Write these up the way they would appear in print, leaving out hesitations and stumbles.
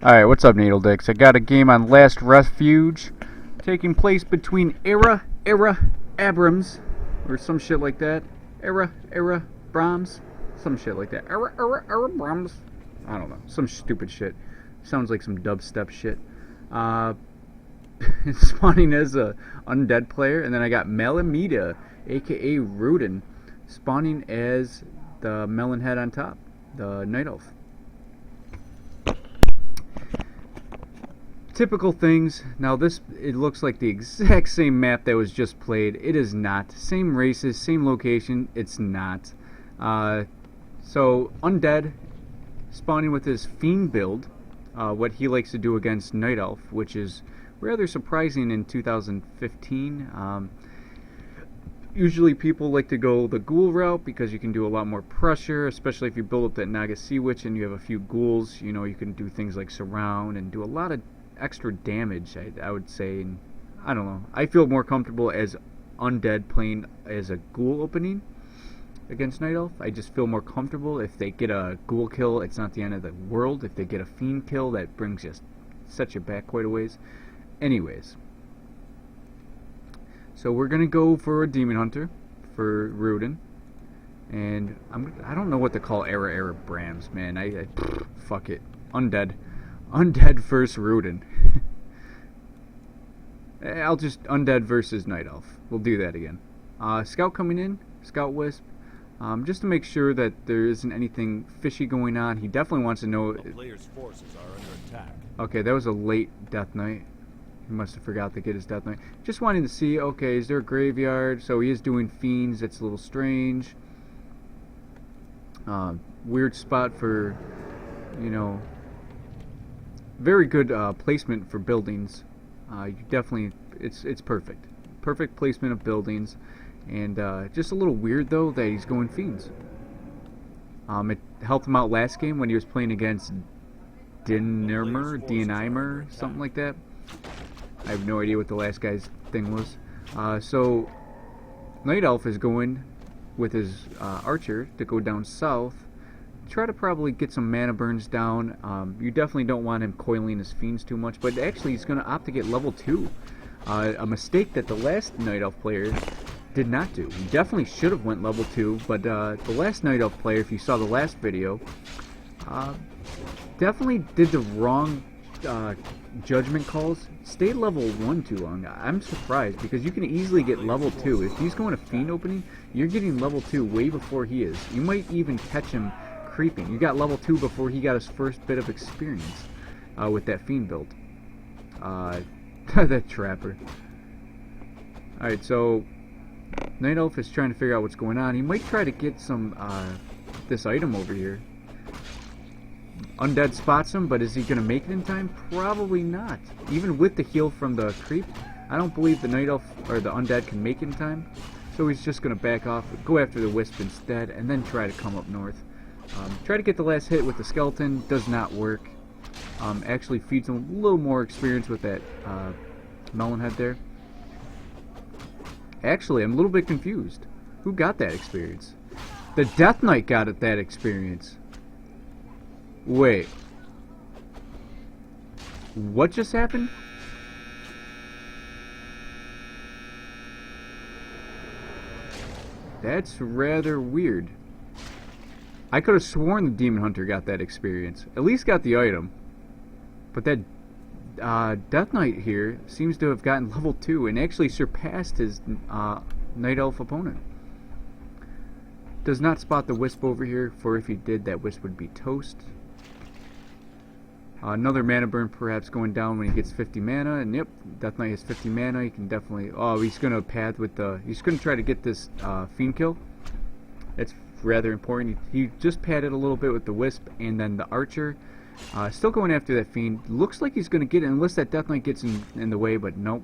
Alright, what's up, Needle Dicks? I got a game on Last Refuge taking place between Abrams, or some shit like that. Brahms, some shit like that. Brahms. I don't know, some stupid shit. Sounds like some dubstep shit. Spawning as a undead player, and then I got Malimeda, aka Rudin, spawning as the melon head on top, the night elf. Typical things. Now it looks like the exact same map that was just played. It is not. Same races, same location. It's not. So undead spawning with his fiend build, what he likes to do against night elf, which is rather surprising in 2015. Usually people like to go the ghoul route because you can do a lot more pressure, especially if you build up that Naga Sea Witch and you have a few ghouls. You know, you can do things like surround and do a lot of extra damage, I would say. And I don't know, I feel more comfortable as undead playing as a ghoul opening against night elf. I just feel more comfortable. If they get a ghoul kill, it's not the end of the world. If they get a fiend kill, that brings you, sets you back quite a ways. Anyways, so we're gonna go for a demon hunter for Rudin, and I don't know what to call ARAARABRAMSSSS, man. Fuck it, undead first Rudin. I'll just undead versus night elf. We'll do that again. Scout coming in, Scout Wisp, just to make sure that there isn't anything fishy going on. He definitely wants to know. The player's forces are under attack. Okay, that was a late Death Knight. He must have forgot to get his Death Knight. Just wanting to see, okay, is there a graveyard? So he is doing fiends. That's a little strange. Weird spot for, you know, very good placement for buildings. You definitely, it's perfect. Perfect placement of buildings. And just a little weird though that he's going fiends. It helped him out last game when he was playing against Dianimer, something like that. I have no idea what the last guy's thing was. So Night Elf is going with his archer to go down south. Try to probably get some mana burns down. You definitely don't want him coiling his fiends too much, but actually he's going to opt to get level 2. A mistake that the last Night Elf player did not do. He definitely should have went level 2, but the last Night Elf player, if you saw the last video, definitely did the wrong judgment calls. Stayed level 1 too long. I'm surprised because you can easily get level 2. If he's going to fiend opening, you're getting level 2 way before he is. You might even catch him creeping. You got level 2 before he got his first bit of experience with that fiend build. That trapper. Alright, so Night Elf is trying to figure out what's going on. He might try to get some this item over here. Undead spots him, but is he going to make it in time? Probably not. Even with the heal from the creep, I don't believe the Night Elf or the Undead can make it in time. So he's just going to back off, go after the Wisp instead, and then try to come up north. Try to get the last hit with the Skeleton. Does not work. Actually feeds him a little more experience with that melon head there. Actually, I'm a little bit confused. Who got that experience? The Death Knight got it, that experience. Wait. What just happened? That's rather weird. I could have sworn the Demon Hunter got that experience. At least got the item. But that Death Knight here seems to have gotten level 2 and actually surpassed his Night Elf opponent. Does not spot the Wisp over here, for if he did, that Wisp would be toast. Another mana burn perhaps going down when he gets 50 mana, and yep, Death Knight has 50 mana. He can definitely, oh, he's going to pad with the, he's going to try to get this fiend kill. It's rather important. He just padded a little bit with the Wisp and then the archer. Still going after that fiend. Looks like he's going to get it unless that Death Knight gets in the way, but nope.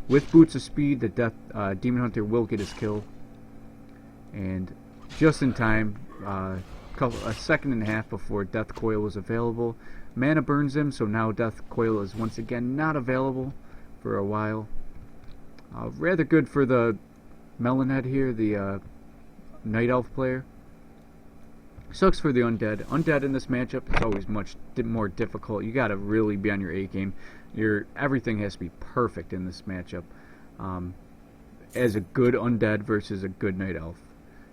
With boots of speed, the Demon Hunter will get his kill. And just in time, a second and a half before Death Coil was available. Mana burns him, so now Death Coil is once again not available for a while. Rather good for the Melonhead here, the Night Elf player. Sucks for the undead. Undead in this matchup is always much more difficult. You gotta really be on your A game. Everything has to be perfect in this matchup. As a good undead versus a good night elf,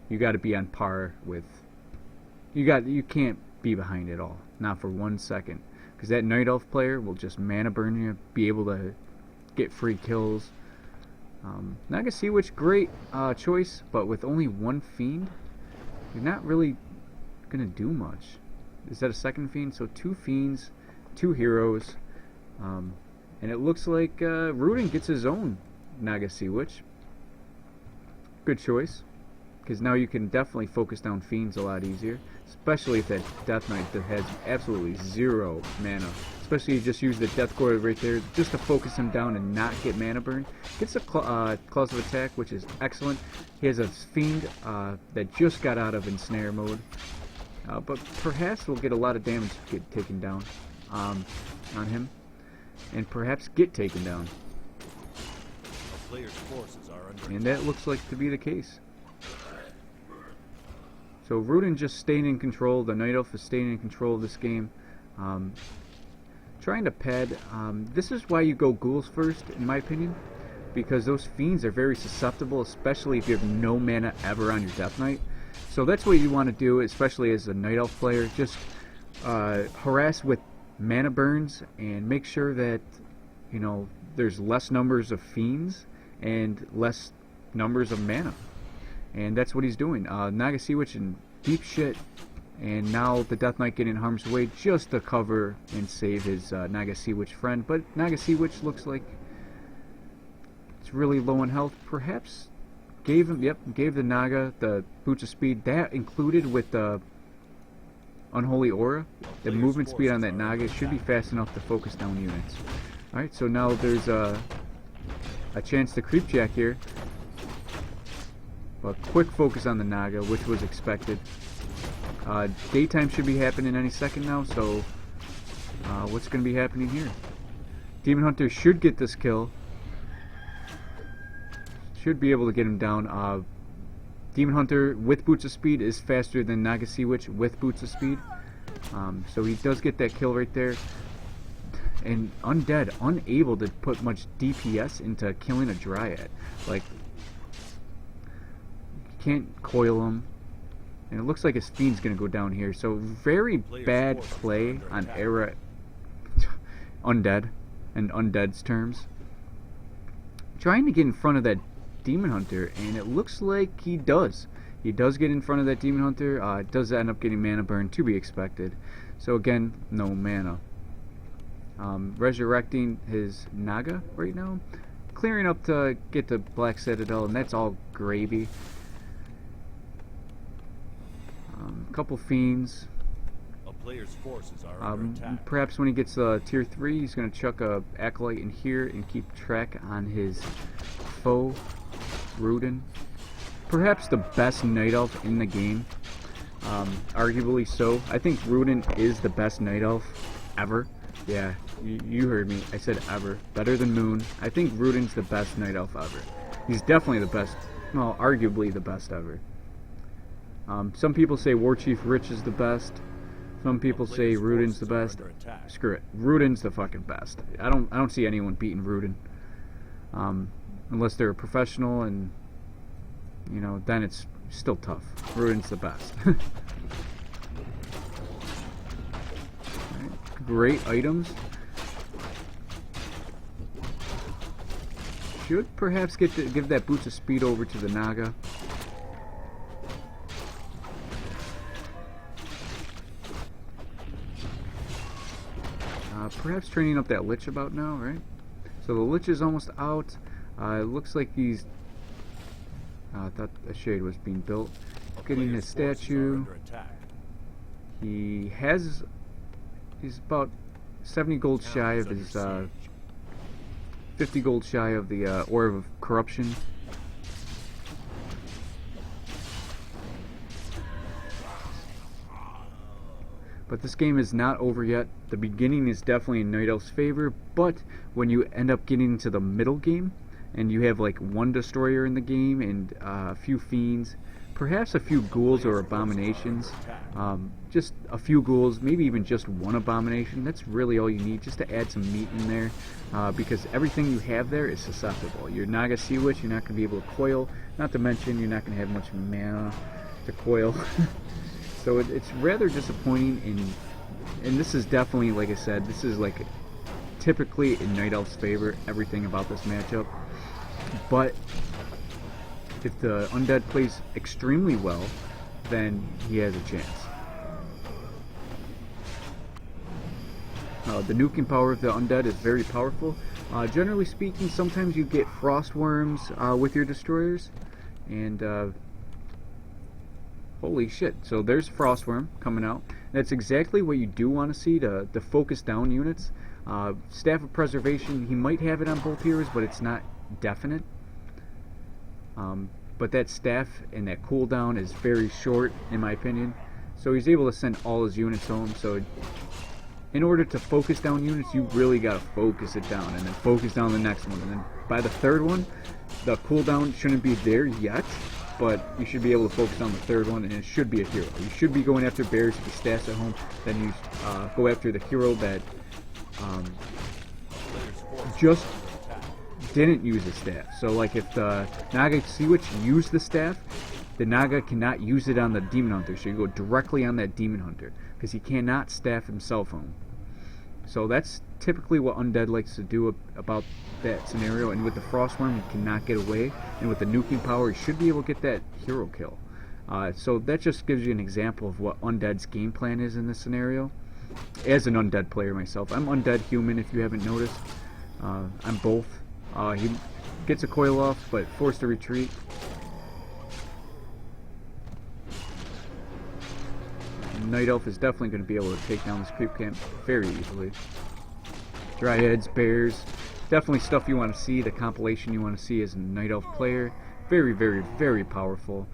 you gotta be on par with. You can't be behind at all, not for 1 second, because that night elf player will just mana burn you, be able to get free kills. Naga Sea Witch, great choice, but with only one fiend, you're not really gonna do much. Is that a second fiend? So 2 fiends, 2 heroes, and it looks like Rudin gets his own Naga Sea Witch. Good choice, because now you can definitely focus down fiends a lot easier, especially if that Death Knight that has absolutely 0 mana. Especially you just use the Death Cord right there just to focus him down and not get mana burn. Gets a claws of attack, which is excellent. He has a fiend that just got out of ensnare mode. But perhaps we'll get a lot of damage taken down on him, and perhaps get taken down. The player's forces are under And that looks like to be the case. So Rudin just staying in control. The Night Elf is staying in control of this game. Trying to pad. This is why you go ghouls first, in my opinion, because those fiends are very susceptible, especially if you have no mana ever on your Death Knight. So that's what you want to do, especially as a Night Elf player. Just harass with mana burns and make sure that there's less numbers of fiends and less numbers of mana. And that's what he's doing. Naga Sea Witch in deep shit, and now the Death Knight getting in harm's way just to cover and save his Naga Sea Witch friend. But Naga Sea Witch looks like it's really low in health. Perhaps gave the Naga the Boots of Speed. That included with the Unholy Aura. The movement speed on that Naga should be fast enough to focus down units. Alright, so now there's a chance to creepjack here. But quick focus on the Naga, which was expected. Daytime should be happening any second now, so what's going to be happening here? Demon Hunter should get this kill. Should be able to get him down. Demon Hunter with Boots of Speed is faster than Naga Sea Witch with Boots of Speed. So he does get that kill right there. And Undead, unable to put much DPS into killing a Dryad. Like, can't coil him, and it looks like his fiend's gonna go down here. So very bad play on Undead and Undead's terms. Trying to get in front of that Demon Hunter, and it looks like he does. He does get in front of that Demon Hunter. Does end up getting mana burn, to be expected. So again, no mana. Resurrecting his Naga right now, clearing up to get the Black Citadel, and that's all gravy. Couple fiends. A player's forces are under attack. Perhaps when he gets tier 3, he's going to chuck a Acolyte in here and keep track on his foe, Rudin. Perhaps the best Night Elf in the game. Arguably so. I think Rudin is the best Night Elf ever. Yeah, you heard me. I said ever. Better than Moon. I think Rudin's the best Night Elf ever. He's definitely the best. Well, arguably the best ever. Some people say Warchief Rich is the best. Some people say Rudin's the best. Screw it. Rudin's the fucking best. I don't see anyone beating Rudin. Unless they're a professional, and then it's still tough. Rudin's the best. Right. Great items. Should perhaps give that Boots of Speed over to the Naga. Perhaps training up that Lich about now, right? So the Lich is almost out. It looks like he's... I thought a shade was being built. Getting his statue. He's about 70 gold shy of his... 50 gold shy of the Orb of Corruption. But this game is not over yet. The beginning is definitely in Night Elf's favor, but when you end up getting into the middle game, and you have like one Destroyer in the game and a few Fiends, perhaps a few ghouls or abominations. Just a few ghouls, maybe even just one abomination. That's really all you need, just to add some meat in there, because everything you have there is susceptible. Your Naga Sea Witch, you're not going to be able to coil, not to mention you're not going to have much mana to coil. So it's rather disappointing, and this is definitely, like I said, this is like typically in Night Elf's favor, everything about this matchup. But if the Undead plays extremely well, then he has a chance. The nuking power of the Undead is very powerful. Generally speaking, sometimes you get Frost Worms with your destroyers, and holy shit, so there's Frost Worm coming out. That's exactly what you do want to see to focus down units. Staff of Preservation, he might have it on both heroes, but it's not definite. But that staff and that cooldown is very short, in my opinion. So he's able to send all his units home. So in order to focus down units, you really got to focus it down, and then focus down the next one. And then by the third one, the cooldown shouldn't be there yet, but you should be able to focus on the third one, and it should be a hero. You should be going after bears if he staffs at home. Then you go after the hero that just didn't use the staff. So like if the Naga Sea Witch used the staff, the Naga cannot use it on the Demon Hunter, so you go directly on that Demon Hunter, because he cannot staff himself home. So that's typically what Undead likes to do about that scenario, and with the Frostworm he cannot get away, and with the nuking power he should be able to get that hero kill. So that just gives you an example of what Undead's game plan is in this scenario. As an Undead player myself, I'm Undead Human if you haven't noticed. I'm both. He gets a coil off, but forced to retreat. Night Elf is definitely going to be able to take down this creep camp very easily. Dryads, bears, definitely stuff you want to see, the compilation you want to see as a Night Elf player. Very, very, very powerful.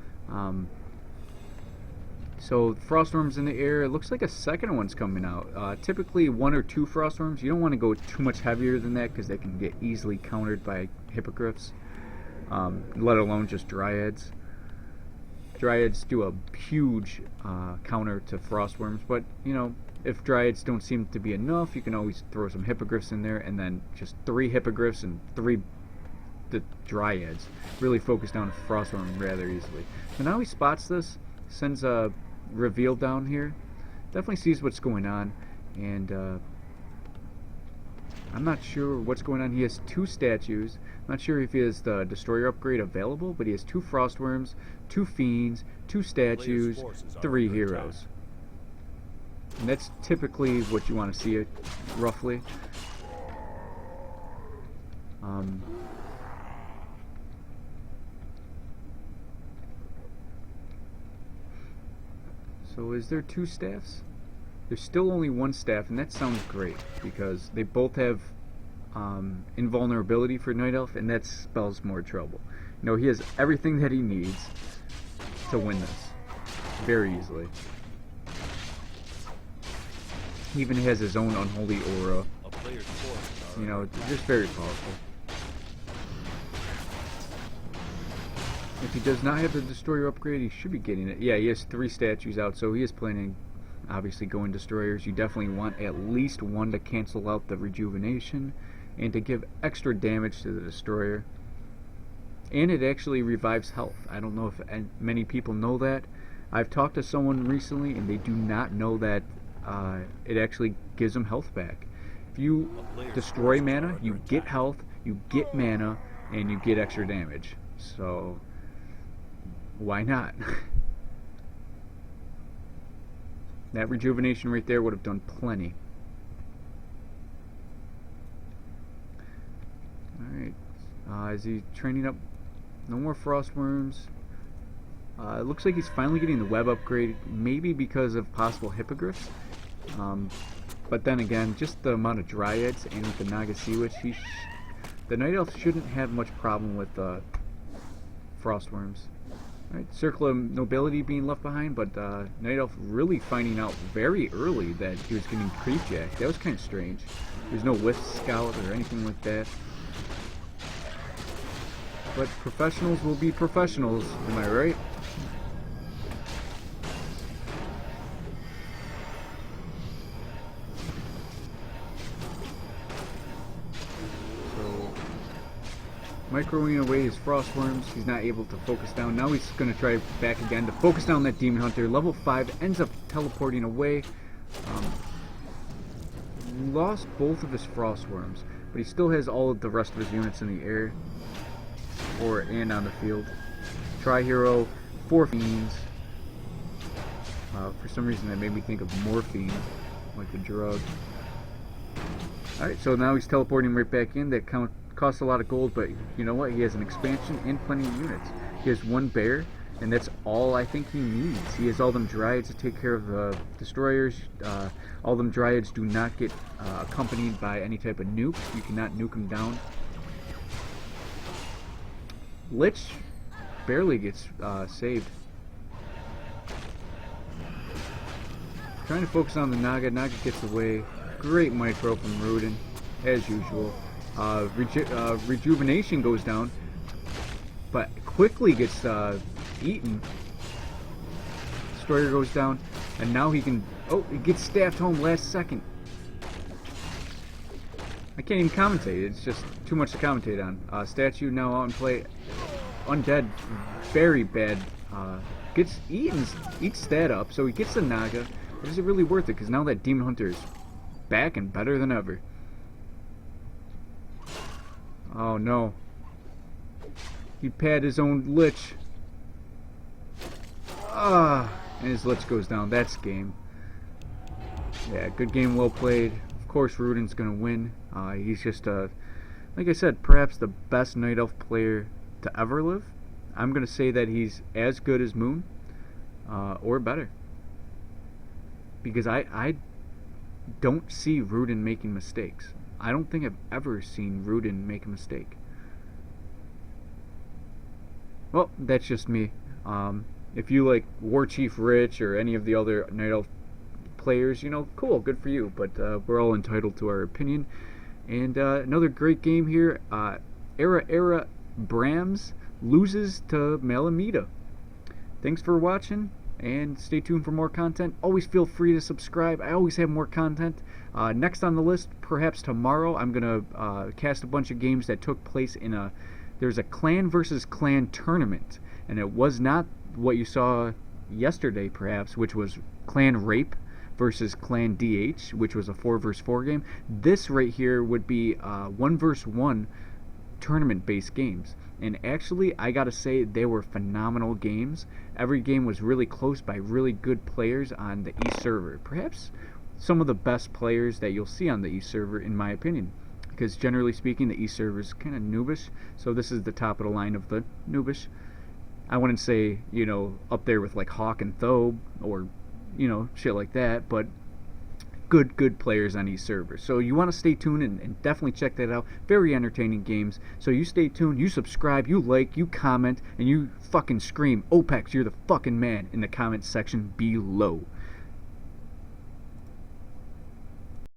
So Frostworms in the air, it looks like a second one's coming out. Typically 1 or 2 Frostworms. You don't want to go too much heavier than that because they can get easily countered by Hippogriffs, let alone just Dryads. Dryads do a huge counter to Frostworms, but you know, if Dryads don't seem to be enough, you can always throw some Hippogriffs in there, and then just 3 Hippogriffs and 3 the Dryads. Really focus down a Frostworm rather easily. So now he spots this, sends a reveal down here, definitely sees what's going on, and I'm not sure what's going on. He has 2 statues. I'm not sure if he has the Destroyer upgrade available, but he has 2 Frostworms, 2 Fiends, 2 statues, 3 heroes. And that's typically what you want to see it, roughly. So is there 2 staffs? There's still only 1 staff, and that sounds great because they both have invulnerability for Night Elf, and that spells more trouble. You know, he has everything that he needs to win this very easily. He even has his own unholy aura. You know, just very powerful. If he does not have the Destroyer upgrade, he should be getting it. Yeah, he has 3 statues out, so he is planning, obviously, going Destroyers. You definitely want at least 1 to cancel out the rejuvenation and to give extra damage to the Destroyer. And it actually revives health. I don't know if many people know that. I've talked to someone recently, and they do not know that it actually gives them health back. If you destroy mana, you get health, you get mana, and you get extra damage. So why not? That rejuvenation right there would have done plenty. Alright. Is he training up? No more Frostworms. It looks like he's finally getting the web upgrade, maybe because of possible Hippogriffs. But then again, just the amount of Dryads and with the Naga Sea Witch, the Night Elf shouldn't have much problem with Frostworms. Right, Circle of Nobility being left behind, but Night Elf really finding out very early that he was getting creepjacked. That was kind of strange. There's no Wisp Scout or anything like that. But professionals will be professionals, am I right? microing away his frost worms. He's not able to focus down. Now he's going to try back again to focus down that demon hunter. Level 5 ends up teleporting away. Lost both of his frost worms, but he still has all of the rest of his units in the air and on the field. Tri-hero, 4 fiends. For some reason that made me think of morphine, like the drug. Alright, so now he's teleporting right back in. That costs a lot of gold, but you know what? He has an expansion and plenty of units. He has 1 bear, and that's all I think he needs. He has all them dryads to take care of destroyers. All them dryads do not get accompanied by any type of nuke. You cannot nuke them down. Lich barely gets saved. Trying to focus on the Naga. Naga gets away. Great micro from Rudin, as usual. Rejuvenation goes down, but quickly gets eaten. Destroyer goes down, and now he can... Oh, he gets staffed home last second. I can't even commentate. It's just too much to commentate on. Statue now out in play. Undead, very bad. Gets eats stat up, so he gets the Naga. But is it really worth it? Because now that Demon Hunter is back and better than ever. Oh no. He pad his own Lich. And his Lich goes down. That's game. Yeah, good game, well played. Of course Rudin's gonna win. He's just, like I said, perhaps the best Night Elf player to ever live. I'm gonna say that he's as good as Moon, or better. Because I don't see Rudin making mistakes. I don't think I've ever seen Rudin make a mistake. Well, that's just me. If you like War Chief Rich or any of the other Night Elf players, you know, cool, good for you. But we're all entitled to our opinion. And another great game here. ARAARABRAMSSSS loses to malimeda. Thanks for watching. And stay tuned for more content. Always feel free to subscribe. I always have more content. Next on the list, perhaps tomorrow, I'm going to cast a bunch of games that took place in there's a clan versus clan tournament. And it was not what you saw yesterday, perhaps, which was Clan Rape versus Clan DH, which was a 4 vs 4 game. This right here would be 1 vs 1 tournament-based games. And actually, I gotta say, they were phenomenal games. Every game was really close by really good players on the East server. Perhaps some of the best players that you'll see on the East server, in my opinion. Because generally speaking, the East server is kind of noobish. So this is the top of the line of the noobish. I wouldn't say, you know, up there with like Hawk and Thobe or, you know, shit like that. But good players on East servers. So you want to stay tuned and definitely check that out. Very entertaining games. So you stay tuned, you subscribe, you like, you comment, and you fucking scream, OPEX, you're the fucking man, in the comment section below.